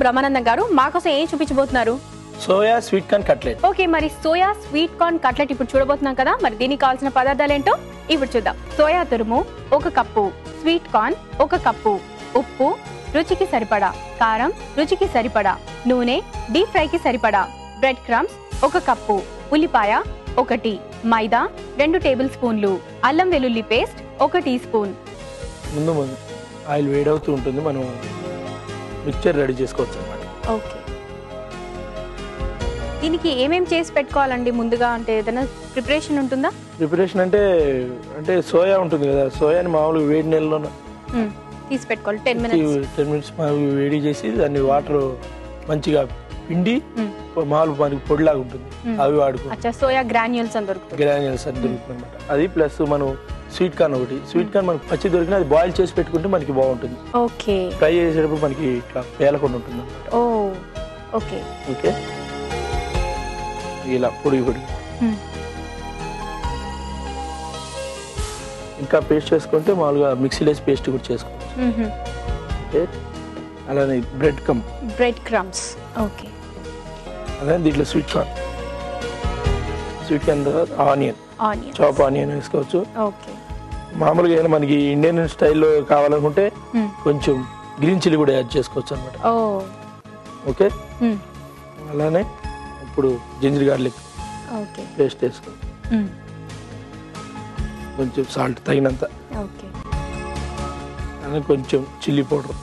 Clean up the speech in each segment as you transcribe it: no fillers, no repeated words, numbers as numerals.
బ్రహ్మానందం గారు మా కోసం ఏం చూపించబోతున్నారు? Soya sweet corn cutlet. Okay, మరి సోయా స్వీట్ కార్న్ కట్లెట్ ఇప్పుడు చూడబోతున్నాం కదా, మరి దీనికి కావాల్సిన పదార్థాలు ఏంటో ఇప్పుడు చూద్దాం. సోయా తురుము 1 కప్పు, స్వీట్ కార్న్ 1 కప్పు, ఉప్పు రుచికి సరిపడా, కారం రుచికి సరిపడా, నూనె డీప్ ఫ్రైకి సరిపడా, బ్రెడ్ క్రమ్స్ 1 కప్పు, ఉల్లిపాయ 1, మైదా 2 టేబుల్ స్పూన్లు, అల్లం వెల్లుల్లి పేస్ట్ 1 టీ స్పూన్. ముందు ఆయిల్ వేడవుతూ ఉంటుంది, మనం మిక్చర్ రెడీ చేసుకోవచ్చు అన్నమాట. ఓకే, దీనికి ఏమేమి చేసి పెట్టుకోవాలండి ముందుగా? అంటే ఏదైనా ప్రిపరేషన్ ఉంటుందా? ప్రిపరేషన్ అంటే సోయా ఉంటుంది కదా, సోయాని మామూలుగా వేడి నీళ్ళలో తీసి పెట్టుకోవాలి. 10 మినిట్స్ వేడి చేసి దాన్ని వాటర్ మంచిగా పిండి మామూలు మనకి పొడిలాగా ఉంటుంది, అవి వాడుకోవచ్చు. సోయా గ్రాన్యూల్స్ అని దొరుకుతుంది అనమాట. అది ప్లస్ మనం స్వీట్ కార్న్ ఒకటి, స్వీట్ కార్న్ మనకి పచ్చి దొరికిన అది బాయిల్ చేసి పెట్టుకుంటే మనకి బాగుంటుంది. ఓకే, ఫ్రై చేసేటప్పుడు మనకి ఇట్లా పేలకుండా ఉంటుంది అన్నమాట. ఓకే ఓకే, ఇలా పొడి ఇంకా పేస్ట్ చేసుకుంటే మామూలుగా మిక్సీలో వేసి పేస్ట్ కూడా చేసుకోవచ్చు. అలానే బ్రెడ్ క్రమ్స్. ఓకే, అలానే దీంట్లో స్వీట్ కార్న్ తర్వాత ఆనియన్ చాప్ ఆనియన్ వేసుకోవచ్చు. ఓకే, మామూలుగా ఏదైనా మనకి ఇండియన్ స్టైల్లో కావాలనుకుంటే కొంచెం గ్రీన్ చిల్లీ కూడా యాడ్ చేసుకోవచ్చు అనమాట. ఓకే, అలానే ఇప్పుడు జింజర్ గార్లిక్ పేస్ట్ వేసుకోవచ్చు, కొంచెం సాల్ట్ తగినంత, అలానే కొంచెం చిల్లీ పౌడర్,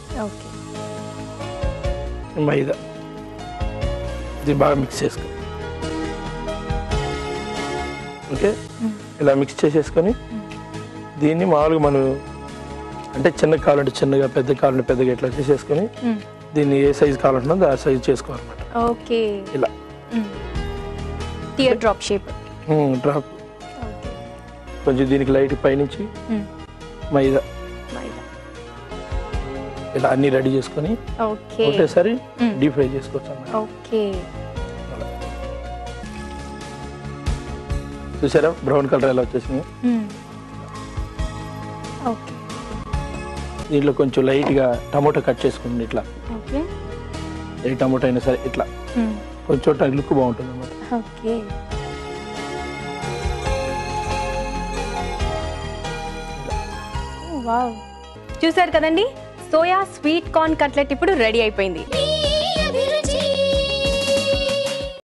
మైదా, ఇది బాగా మిక్స్ చేసుకో. ఓకే, ఇలా మిక్స్ చేసేసుకొని దీన్ని మామూలుగా మనం అంటే చిన్నగా కావాలంటే చిన్నగా, పెద్దగా కావాలంటే పెద్దగా ఇట్లా చేసేసుకొని దీన్ని ఏ సైజు కావాలంటుందో ఆ సైజు చేసుకోవాలన్నమాట. ఓకే, ఇలా టియర్ డ్రాప్ షేప్ డ్రాప్. కొంచెం దీనికి లైట్ పైనుంచి మైదా ఇలా అన్ని రెడీ చేసుకొని ఒకటేసారి డీప్ ఫ్రై చేసుకోవచ్చు అన్నమాట. ఓకే, చూసారా బ్రౌన్ కలర్ ఎలా వచ్చేసింది. ఓకే, దీంట్లో కొంచెం లైట్గా టమోటా కట్ చేసుకోండి. ఇట్లా ఏ టమోటా అయినా సరే ఇట్లా కొంచెం లుక్ బాగుంటుంది అన్నమాట. ఓకే, చూసారు కదండి, సోయా స్వీట్ కార్న్ కట్లెట్ ఇప్పుడు రెడీ అయిపోయింది.